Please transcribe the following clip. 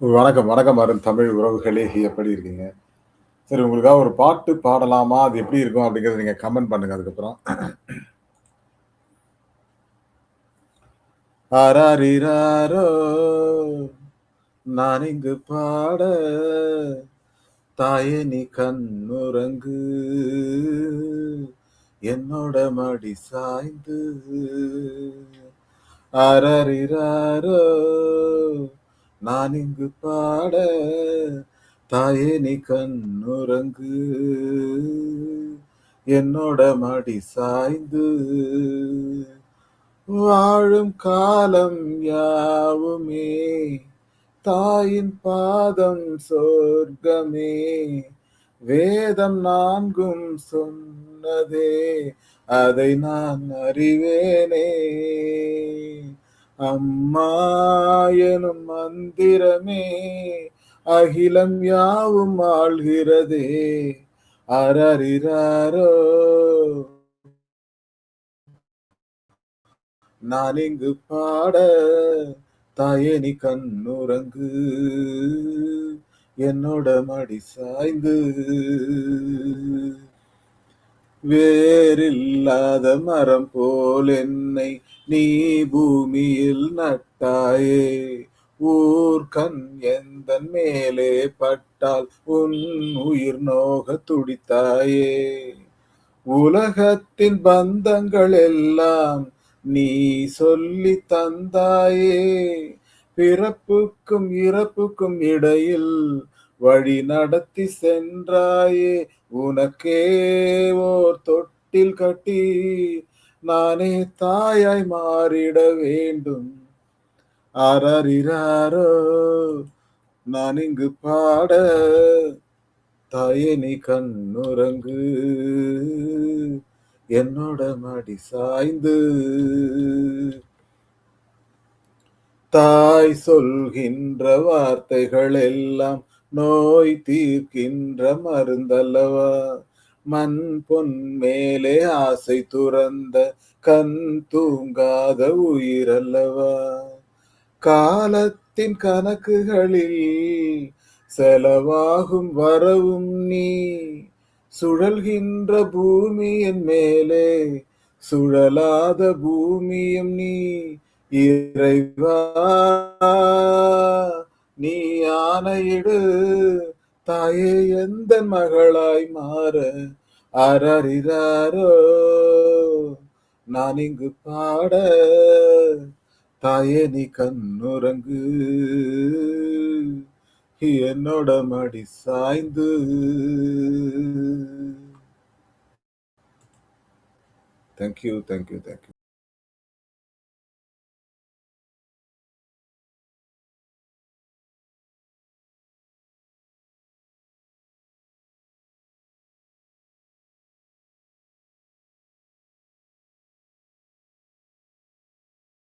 வணக்கம், வணக்கம் அருண் தமிழ் உறவுகளே! எப்படி இருக்கீங்க? சரி உங்களுக்காக ஒரு பாட்டு பாடலாமா? அது எப்படி இருக்கும் அப்படிங்கிறத நீங்க கமெண்ட் பண்ணுங்க அதுக்கப்புறம். ஆராரிராரோ! நான் இங்கு பாட, தாயே நீ கண்ணுறங்கு, என்னோட மடி சாய்ந்து. ஆராரிராரோ! நான் இங்கு பாட, தாயே நீ கண்ணுறங்கு, என்னோட மடி சாய்ந்து. வாழும் காலம் யாவுமே தாயின் பாதம் சொர்க்கமே. வேதம் நான்கும் சொன்னதே அதை நான் அறிவேனே. அம்மா எனும் மந்திரமே அகிலம் யாவும் ஆள்கிறதே. அரரிராரோ! நான் இங்கு பாட, தாயே நீ கண்ணுறங்கு, என்னோட மடி சாய்ந்து. வேரில்லாத மரம் போல் என்னை நீ பூமியில் நட்டாயே. ஊர்க்கண் எந்தன் மேலே பட்டால் உன் உயிர் நோக துடித்தாயே. உலகத்தின் பந்தங்கள் எல்லாம் நீ சொல்லி தந்தாயே. பிறப்புக்கும் இறப்புக்கும் இடையில் வழி நடத்தி சென்றாயே. உனக்கே ஓர் தொட்டில் கட்டி நானே தாயாய் மாறிட வேண்டும். ஆராரிராரோ! நான் இங்கு பாட, தாயே நீ கண்ணுறங்கு, என்னோட மடி சாய்ந்து. தாய் சொல்கின்ற வார்த்தைகள் எல்லாம் நோய் தீர்க்கின்ற மருந்தல்லவா. மண் பொன் மேலே ஆசை துறந்த கண் தூங்காத உயிரல்லவா. காலத்தின் கணக்குகளில் செலவாகும் வரவும் நீ. சுழல்கின்ற பூமியின் மேலே சுழலாத பூமியும் நீ. இறைவா நீ ஆணையிடு, தாயே எந்தன் மகளாய் மாற. அரரிராரோ! நான் இங்கு பாட, தாயே நீ கண்ணுறங்கு, என்னோட மடி சாய்ந்து. Thank you, thank you, thank you.